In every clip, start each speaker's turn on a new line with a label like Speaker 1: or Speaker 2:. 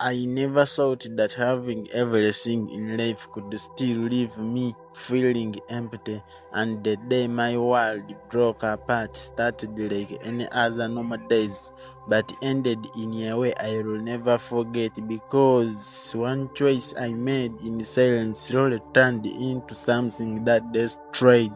Speaker 1: I never thought that having everything in life could still leave me feeling empty, and the day my world broke apart started like any other normal days, but ended in a way I will never forget because one choice I made in silence slowly turned into something that destroyed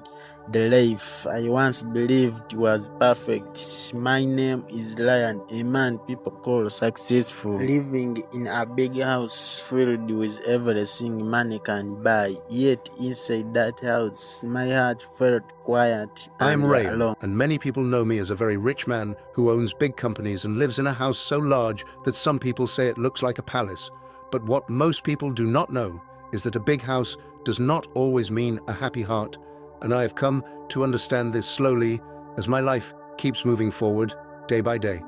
Speaker 1: the life I once believed was perfect. My name is Lion, a man people call successful, living in a big house filled with everything money can buy. Yet inside that house, my heart felt quiet
Speaker 2: I am
Speaker 1: and
Speaker 2: Rayan,
Speaker 1: alone.
Speaker 2: and many people know me as a very rich man who owns big companies and lives in a house so large that some people say it looks like a palace. But what most people do not know is that a big house does not always mean a happy heart, and I have come to understand this slowly as my life keeps moving forward day by day.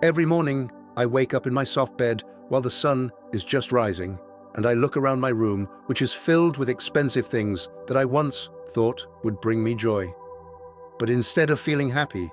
Speaker 2: Every morning, I wake up in my soft bed while the sun is just rising, and I look around my room, which is filled with expensive things that I once thought would bring me joy. But instead of feeling happy,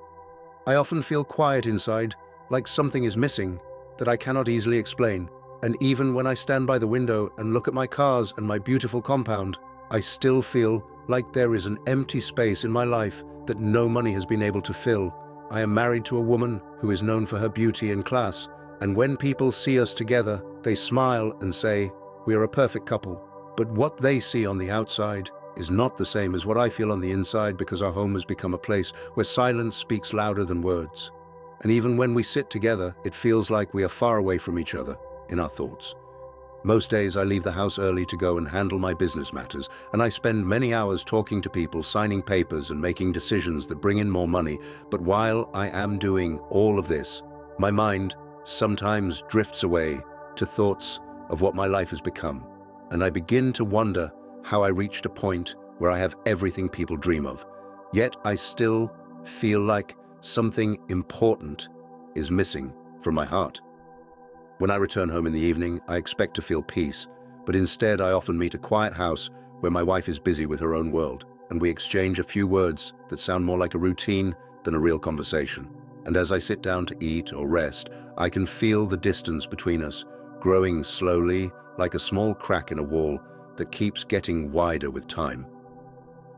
Speaker 2: I often feel quiet inside, like something is missing that I cannot easily explain. And even when I stand by the window and look at my cars and my beautiful compound, I still feel like there is an empty space in my life that no money has been able to fill. I am married to a woman who is known for her beauty and class, and when people see us together, they smile and say, "We are a perfect couple." But what they see on the outside is not the same as what I feel on the inside, because our home has become a place where silence speaks louder than words. And even when we sit together, it feels like we are far away from each other in our thoughts. Most days I leave the house early to go and handle my business matters, and I spend many hours talking to people, signing papers and making decisions that bring in more money. But while I am doing all of this, my mind sometimes drifts away to thoughts of what my life has become, and I begin to wonder how I reached a point where I have everything people dream of. Yet I still feel like something important is missing from my heart. When I return home in the evening, I expect to feel peace, but instead I often meet a quiet house where my wife is busy with her own world, and we exchange a few words that sound more like a routine than a real conversation. And as I sit down to eat or rest, I can feel the distance between us growing slowly, like a small crack in a wall that keeps getting wider with time.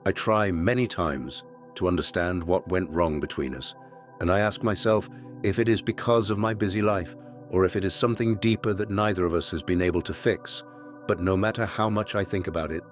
Speaker 2: I try many times to understand what went wrong between us, and I ask myself if it is because of my busy life or if it is something deeper that neither of us has been able to fix. But no matter how much I think about it,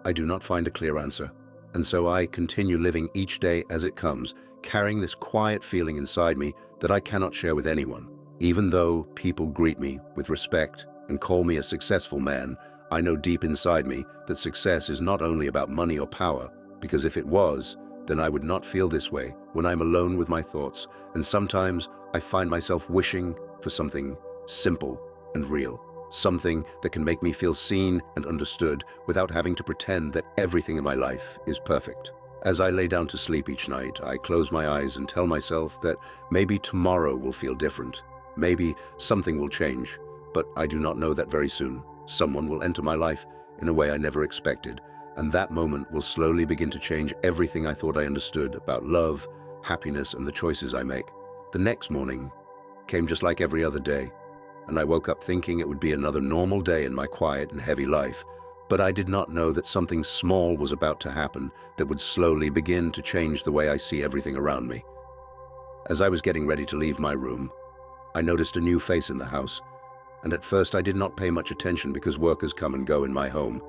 Speaker 2: I do not find a clear answer. And so I continue living each day as it comes, carrying this quiet feeling inside me that I cannot share with anyone. Even though people greet me with respect and call me a successful man, I know deep inside me that success is not only about money or power, because if it was, then I would not feel this way when I'm alone with my thoughts, and sometimes I find myself wishing for something simple and real, something that can make me feel seen and understood without having to pretend that everything in my life is perfect. As I lay down to sleep each night, I close my eyes and tell myself that maybe tomorrow will feel different. Maybe something will change, but I do not know that very soon. Someone will enter my life in a way I never expected, and that moment will slowly begin to change everything I thought I understood about love, happiness, and the choices I make. The next morning came just like every other day, and I woke up thinking it would be another normal day in my quiet and heavy life. But I did not know that something small was about to happen that would slowly begin to change the way I see everything around me. As I was getting ready to leave my room, I noticed a new face in the house, and at first I did not pay much attention because workers come and go in my home.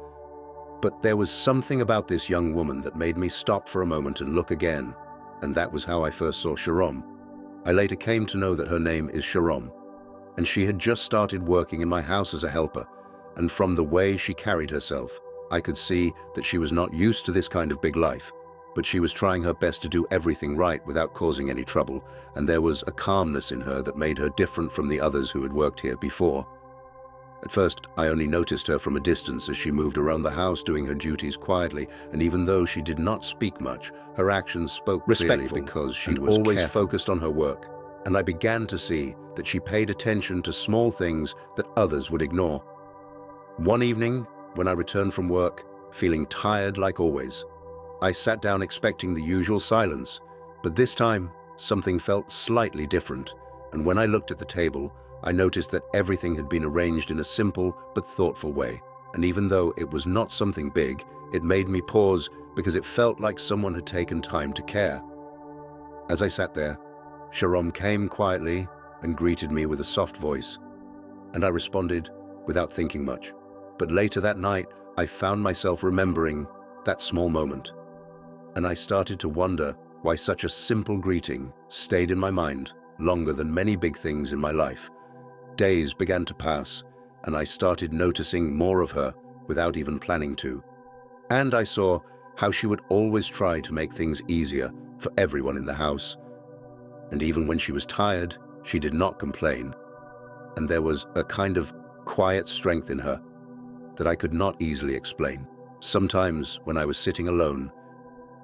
Speaker 2: But there was something about this young woman that made me stop for a moment and look again, and that was how I first saw Sharom. I later came to know that her name is Sharom, and she had just started working in my house as a helper, and from the way she carried herself, I could see that she was not used to this kind of big life, but she was trying her best to do everything right without causing any trouble, and there was a calmness in her that made her different from the others who had worked here before. At first, I only noticed her from a distance as she moved around the house doing her duties quietly, and even though she did not speak much, her actions spoke clearly because she was always focused on her work, and I began to see that she paid attention to small things that others would ignore. One evening, when I returned from work, feeling tired like always, I sat down expecting the usual silence, but this time something felt slightly different, and when I looked at the table, I noticed that everything had been arranged in a simple but thoughtful way, and even though it was not something big, it made me pause because it felt like someone had taken time to care. As I sat there, Sharom came quietly and greeted me with a soft voice, and I responded without thinking much. But later that night, I found myself remembering that small moment, and I started to wonder why such a simple greeting stayed in my mind longer than many big things in my life. Days began to pass, and I started noticing more of her without even planning to. And I saw how she would always try to make things easier for everyone in the house. And even when she was tired, she did not complain. And there was a kind of quiet strength in her that I could not easily explain. Sometimes, when I was sitting alone,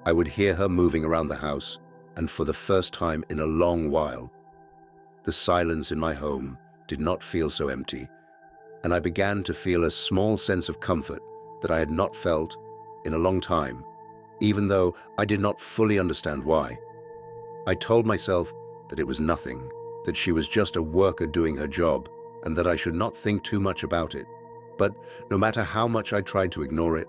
Speaker 2: I would hear her moving around the house, and for the first time in a long while, the silence in my home did not feel so empty, and I began to feel a small sense of comfort that I had not felt in a long time, even though I did not fully understand why. I told myself that it was nothing, that she was just a worker doing her job, and that I should not think too much about it. But no matter how much I tried to ignore it,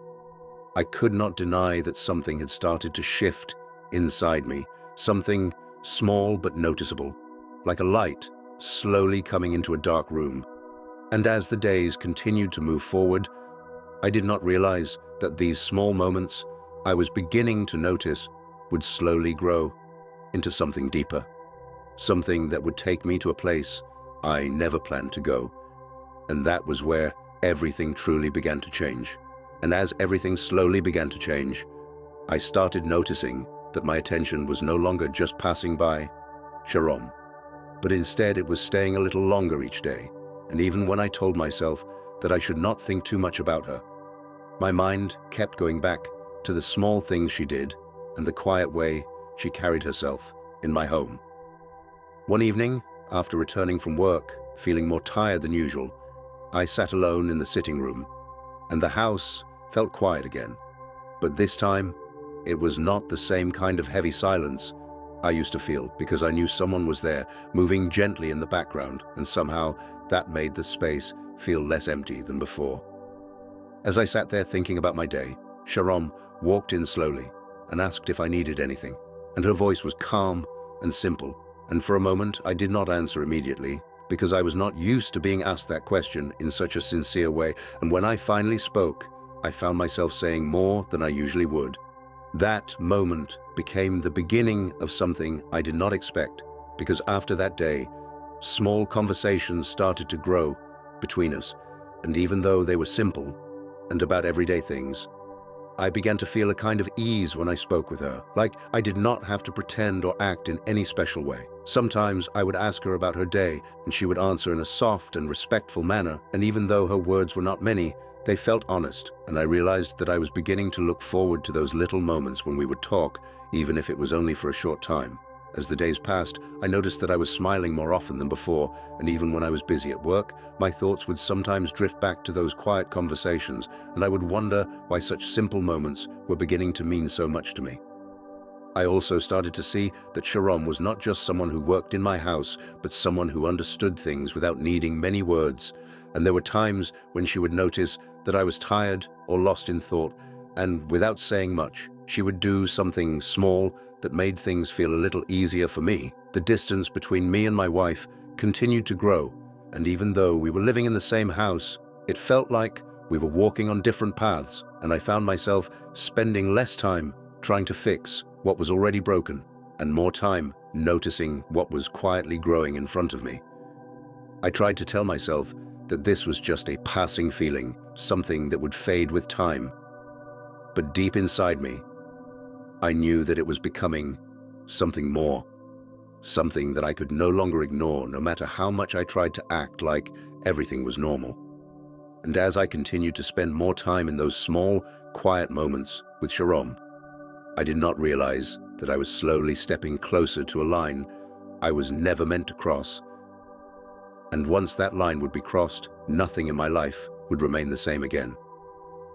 Speaker 2: I could not deny that something had started to shift inside me, something small but noticeable, like a light slowly coming into a dark room. And as the days continued to move forward, I did not realize that these small moments I was beginning to notice would slowly grow into something deeper, something that would take me to a place I never planned to go. And that was where everything truly began to change. And as everything slowly began to change, I started noticing that my attention was no longer just passing by Sharom, but instead it was staying a little longer each day. And even when I told myself that I should not think too much about her, my mind kept going back to the small things she did and the quiet way she carried herself in my home. One evening, after returning from work, feeling more tired than usual, I sat alone in the sitting room, and the house felt quiet again. But this time, it was not the same kind of heavy silence I used to feel, because I knew someone was there, moving gently in the background, and somehow that made the space feel less empty than before. As I sat there thinking about my day, Sharom walked in slowly and asked if I needed anything, and her voice was calm and simple. And for a moment, I did not answer immediately, because I was not used to being asked that question in such a sincere way. And when I finally spoke, I found myself saying more than I usually would. That moment became the beginning of something I did not expect, because after that day, small conversations started to grow between us, and even though they were simple and about everyday things, I began to feel a kind of ease when I spoke with her, like I did not have to pretend or act in any special way. Sometimes I would ask her about her day, and she would answer in a soft and respectful manner, and even though her words were not many, they felt honest, and I realized that I was beginning to look forward to those little moments when we would talk, even if it was only for a short time. As the days passed, I noticed that I was smiling more often than before, and even when I was busy at work, my thoughts would sometimes drift back to those quiet conversations, and I would wonder why such simple moments were beginning to mean so much to me. I also started to see that Sharom was not just someone who worked in my house, but someone who understood things without needing many words. And there were times when she would notice that I was tired or lost in thought, and without saying much, she would do something small that made things feel a little easier for me. The distance between me and my wife continued to grow, and even though we were living in the same house, it felt like we were walking on different paths, and I found myself spending less time trying to fix what was already broken, and more time noticing what was quietly growing in front of me. I tried to tell myself that this was just a passing feeling, something that would fade with time. But deep inside me, I knew that it was becoming something more, something that I could no longer ignore, no matter how much I tried to act like everything was normal. And as I continued to spend more time in those small, quiet moments with Sharom, I did not realize that I was slowly stepping closer to a line I was never meant to cross. And once that line would be crossed, nothing in my life would remain the same again.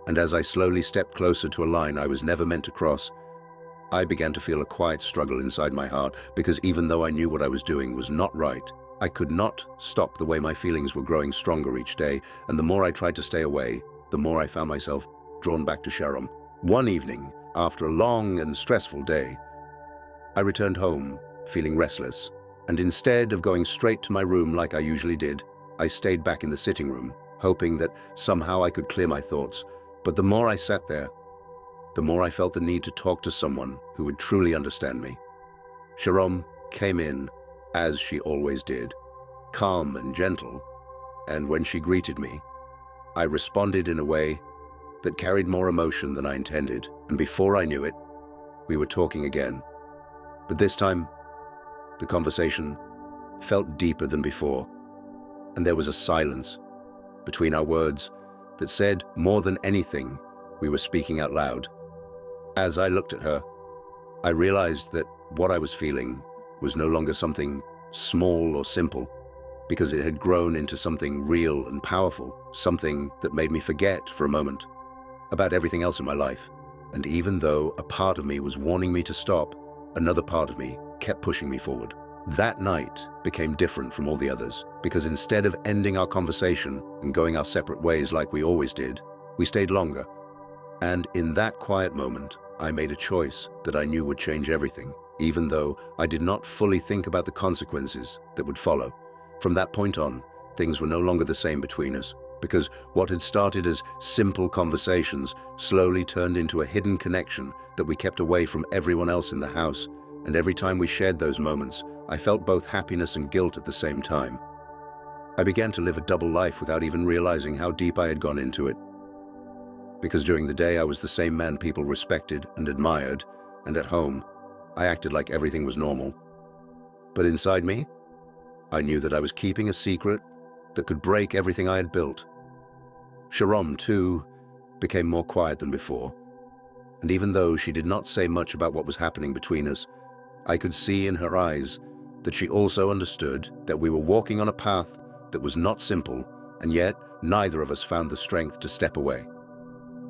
Speaker 2: And as I slowly stepped closer to a line I was never meant to cross, I began to feel a quiet struggle inside my heart, because even though I knew what I was doing was not right, I could not stop the way my feelings were growing stronger each day, and the more I tried to stay away, the more I found myself drawn back to Sharom. One evening, after a long and stressful day, I returned home, feeling restless, and instead of going straight to my room like I usually did, I stayed back in the sitting room, hoping that somehow I could clear my thoughts. But the more I sat there, the more I felt the need to talk to someone who would truly understand me. Sharom came in, as she always did, calm and gentle, and when she greeted me, I responded in a way that carried more emotion than I intended, and before I knew it, we were talking again. But this time, the conversation felt deeper than before, and there was a silence between our words that said more than anything we were speaking out loud. As I looked at her, I realized that what I was feeling was no longer something small or simple, because it had grown into something real and powerful, something that made me forget for a moment about everything else in my life. And even though a part of me was warning me to stop, another part of me kept pushing me forward. That night became different from all the others, because instead of ending our conversation and going our separate ways like we always did, we stayed longer. And in that quiet moment, I made a choice that I knew would change everything, even though I did not fully think about the consequences that would follow. From that point on, things were no longer the same between us, because what had started as simple conversations slowly turned into a hidden connection that we kept away from everyone else in the house. And every time we shared those moments, I felt both happiness and guilt at the same time. I began to live a double life without even realizing how deep I had gone into it. Because during the day I was the same man people respected and admired, and at home, I acted like everything was normal. But inside me, I knew that I was keeping a secret that could break everything I had built. Sharom, too, became more quiet than before, and even though she did not say much about what was happening between us, I could see in her eyes that she also understood that we were walking on a path that was not simple, and yet neither of us found the strength to step away.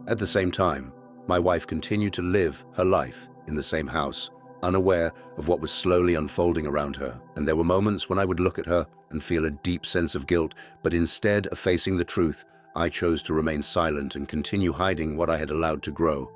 Speaker 2: At the same time, my wife continued to live her life in the same house, unaware of what was slowly unfolding around her, and there were moments when I would look at her and feel a deep sense of guilt, but instead of facing the truth, I chose to remain silent and continue hiding what I had allowed to grow.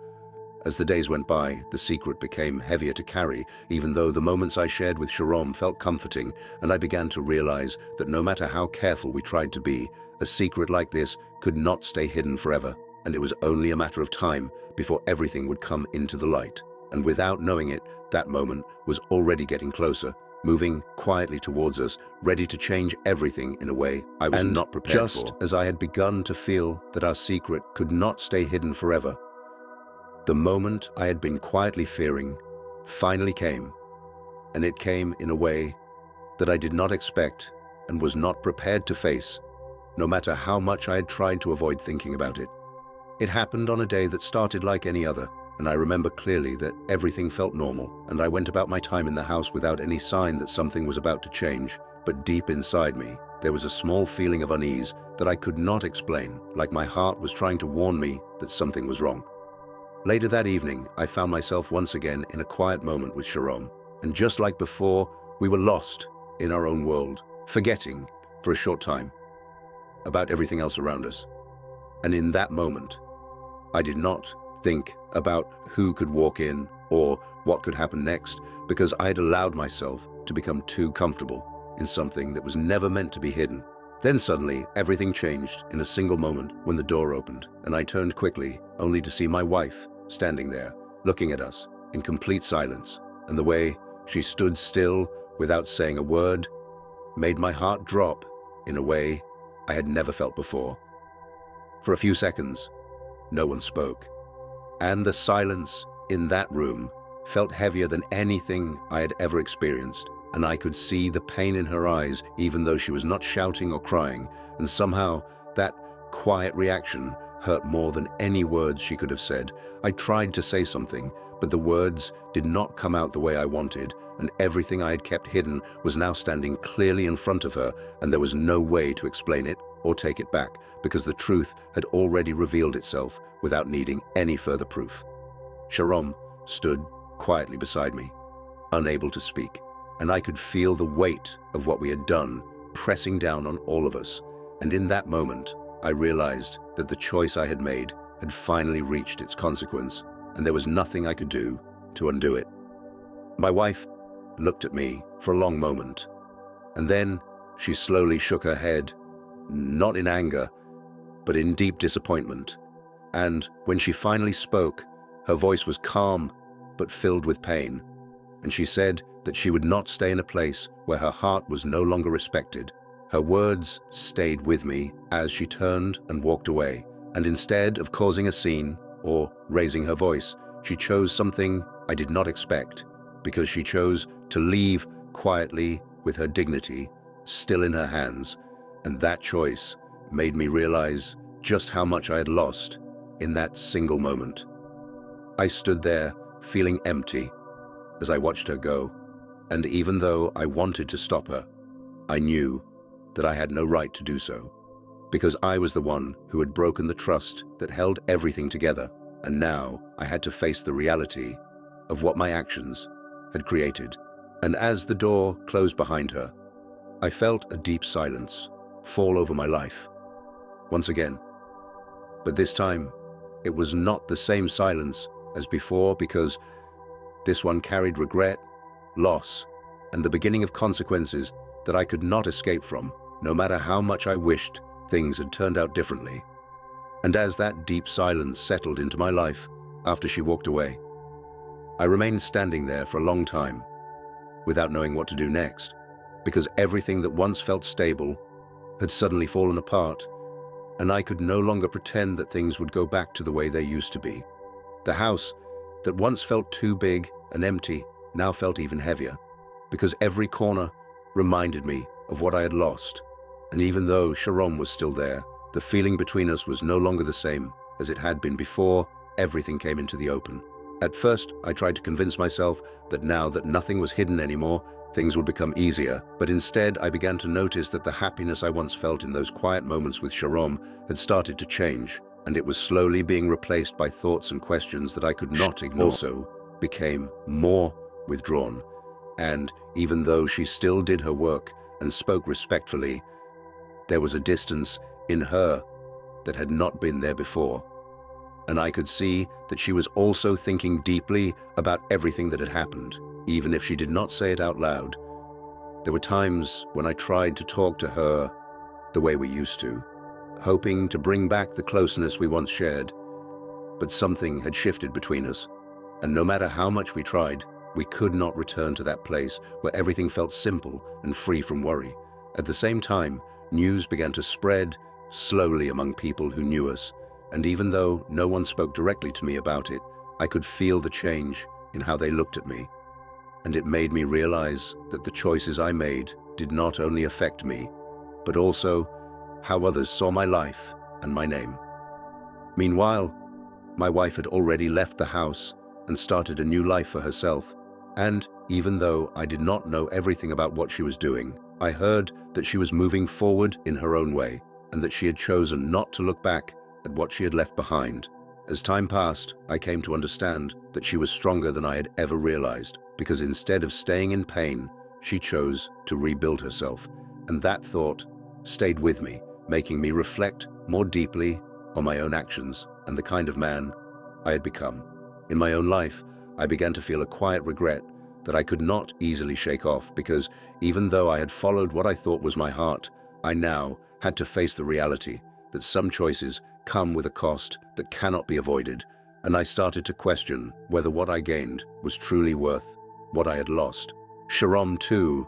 Speaker 2: As the days went by, the secret became heavier to carry, even though the moments I shared with Sharom felt comforting, and I began to realize that no matter how careful we tried to be, a secret like this could not stay hidden forever, and it was only a matter of time before everything would come into the light. And without knowing it, that moment was already getting closer, moving quietly towards us, ready to change everything in a way I was not prepared for. Just as I had begun to feel that our secret could not stay hidden forever, the moment I had been quietly fearing finally came, and it came in a way that I did not expect and was not prepared to face, no matter how much I had tried to avoid thinking about it. It happened on a day that started like any other, and I remember clearly that everything felt normal, and I went about my time in the house without any sign that something was about to change. But deep inside me, there was a small feeling of unease that I could not explain, like my heart was trying to warn me that something was wrong. Later that evening, I found myself once again in a quiet moment with Sharom, and just like before, we were lost in our own world, forgetting, for a short time, about everything else around us. And in that moment, I did not think about who could walk in or what could happen next, because I had allowed myself to become too comfortable in something that was never meant to be hidden. Then suddenly, everything changed in a single moment when the door opened, and I turned quickly, only to see my wife standing there, looking at us in complete silence, and the way she stood still without saying a word made my heart drop in a way I had never felt before. For a few seconds, no one spoke, and the silence in that room felt heavier than anything I had ever experienced, and I could see the pain in her eyes even though she was not shouting or crying, and somehow that quiet reaction hurt more than any words she could have said. I tried to say something, but the words did not come out the way I wanted, and everything I had kept hidden was now standing clearly in front of her, and there was no way to explain it or take it back, because the truth had already revealed itself without needing any further proof. Sharom stood quietly beside me, unable to speak, and I could feel the weight of what we had done pressing down on all of us. And in that moment, I realized that the choice I had made had finally reached its consequence, and there was nothing I could do to undo it. My wife looked at me for a long moment, and then she slowly shook her head, not in anger, but in deep disappointment. And when she finally spoke, her voice was calm, but filled with pain. And she said that she would not stay in a place where her heart was no longer respected. Her words stayed with me as she turned and walked away. And instead of causing a scene or raising her voice, she chose something I did not expect, because she chose to leave quietly with her dignity still in her hands. And that choice made me realize just how much I had lost in that single moment. I stood there feeling empty as I watched her go, and even though I wanted to stop her, I knew that I had no right to do so, because I was the one who had broken the trust that held everything together, and now I had to face the reality of what my actions had created. And as the door closed behind her, I felt a deep silence fall over my life once again. But this time, it was not the same silence as before, because this one carried regret, loss, and the beginning of consequences that I could not escape from, no matter how much I wished things had turned out differently. And as that deep silence settled into my life after she walked away, I remained standing there for a long time without knowing what to do next, because everything that once felt stable had suddenly fallen apart, and I could no longer pretend that things would go back to the way they used to be. The house that once felt too big and empty now felt even heavier, because every corner reminded me of what I had lost. And even though Sharom was still there, the feeling between us was no longer the same as it had been before everything came into the open. At first, I tried to convince myself that now that nothing was hidden anymore, things would become easier, but instead I began to notice that the happiness I once felt in those quiet moments with Sharom had started to change, and it was slowly being replaced by thoughts and questions that I could not ignore. Also became more withdrawn, and even though she still did her work and spoke respectfully, there was a distance in her that had not been there before. And I could see that she was also thinking deeply about everything that had happened, even if she did not say it out loud. There were times when I tried to talk to her the way we used to, hoping to bring back the closeness we once shared. But something had shifted between us, and no matter how much we tried, we could not return to that place where everything felt simple and free from worry. At the same time, news began to spread slowly among people who knew us, and even though no one spoke directly to me about it, I could feel the change in how they looked at me. And it made me realize that the choices I made did not only affect me, but also how others saw my life and my name. Meanwhile, my wife had already left the house and started a new life for herself. And even though I did not know everything about what she was doing, I heard that she was moving forward in her own way, and that she had chosen not to look back at what she had left behind. As time passed, I came to understand that she was stronger than I had ever realized, because instead of staying in pain, she chose to rebuild herself. And that thought stayed with me, making me reflect more deeply on my own actions and the kind of man I had become. In my own life, I began to feel a quiet regret that I could not easily shake off, because even though I had followed what I thought was my heart, I now had to face the reality that some choices come with a cost that cannot be avoided, and I started to question whether what I gained was truly worth what I had lost. Sharom, too,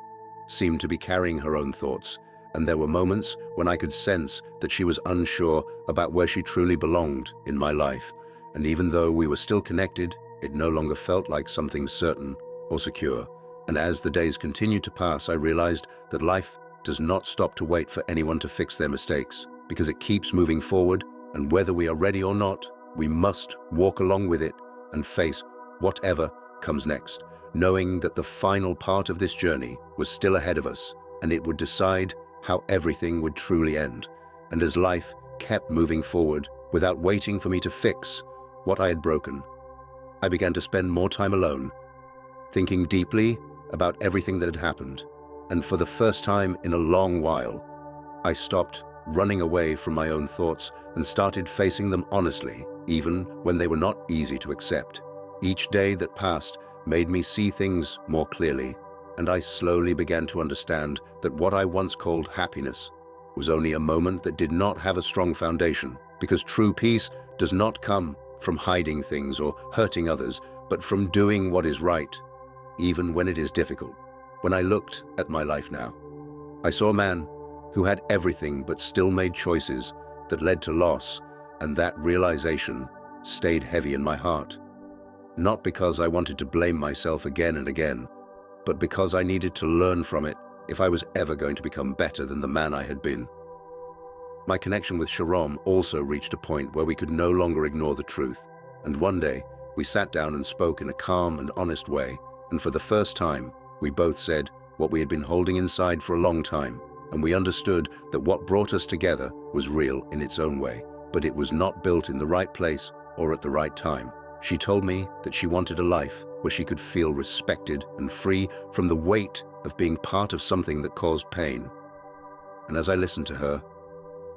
Speaker 2: seemed to be carrying her own thoughts, and there were moments when I could sense that she was unsure about where she truly belonged in my life. And even though we were still connected, it no longer felt like something certain or secure. And as the days continued to pass, I realized that life does not stop to wait for anyone to fix their mistakes, because it keeps moving forward, and whether we are ready or not, we must walk along with it and face whatever comes next, knowing that the final part of this journey was still ahead of us, and it would decide how everything would truly end. And as life kept moving forward without waiting for me to fix what I had broken, I began to spend more time alone, thinking deeply about everything that had happened. And for the first time in a long while, I stopped running away from my own thoughts and started facing them honestly, even when they were not easy to accept. Each day that passed made me see things more clearly, and I slowly began to understand that what I once called happiness was only a moment that did not have a strong foundation, because true peace does not come from hiding things or hurting others, but from doing what is right, even when it is difficult. When I looked at my life now, I saw a man who had everything but still made choices that led to loss, and that realization stayed heavy in my heart. Not because I wanted to blame myself again and again, but because I needed to learn from it if I was ever going to become better than the man I had been. My connection with Sharom also reached a point where we could no longer ignore the truth, and one day we sat down and spoke in a calm and honest way, and for the first time we both said what we had been holding inside for a long time, and we understood that what brought us together was real in its own way, but it was not built in the right place or at the right time. She told me that she wanted a life where she could feel respected and free from the weight of being part of something that caused pain. And as I listened to her,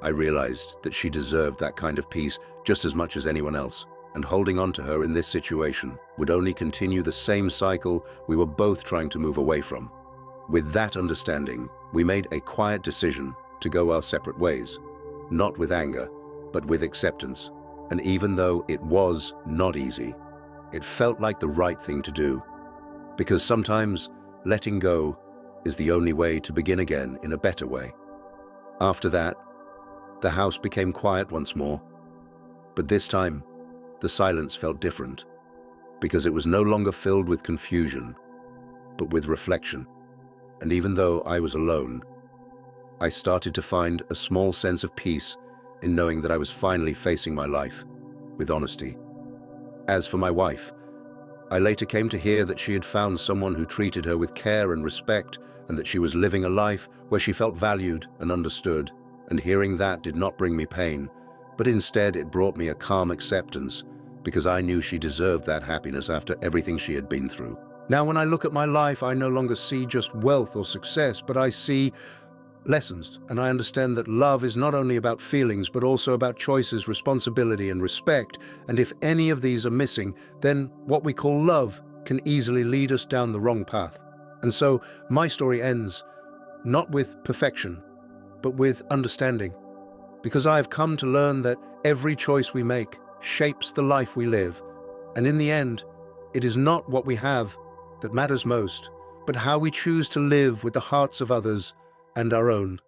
Speaker 2: I realized that she deserved that kind of peace just as much as anyone else, and holding on to her in this situation would only continue the same cycle we were both trying to move away from. With that understanding, we made a quiet decision to go our separate ways, not with anger, but with acceptance. And even though it was not easy, it felt like the right thing to do, because sometimes letting go is the only way to begin again in a better way. After that, the house became quiet once more, but this time the silence felt different, because it was no longer filled with confusion, but with reflection. And even though I was alone, I started to find a small sense of peace in knowing that I was finally facing my life with honesty. As for my wife, I later came to hear that she had found someone who treated her with care and respect, and that she was living a life where she felt valued and understood. And hearing that did not bring me pain, but instead it brought me a calm acceptance, because I knew she deserved that happiness after everything she had been through. Now, when I look at my life, I no longer see just wealth or success, but I see lessons, and I understand that love is not only about feelings, but also about choices, responsibility, and respect. And if any of these are missing, then what we call love can easily lead us down the wrong path. And so my story ends not with perfection, but with understanding, because I have come to learn that every choice we make shapes the life we live. And in the end, it is not what we have that matters most, but how we choose to live with the hearts of others and our own.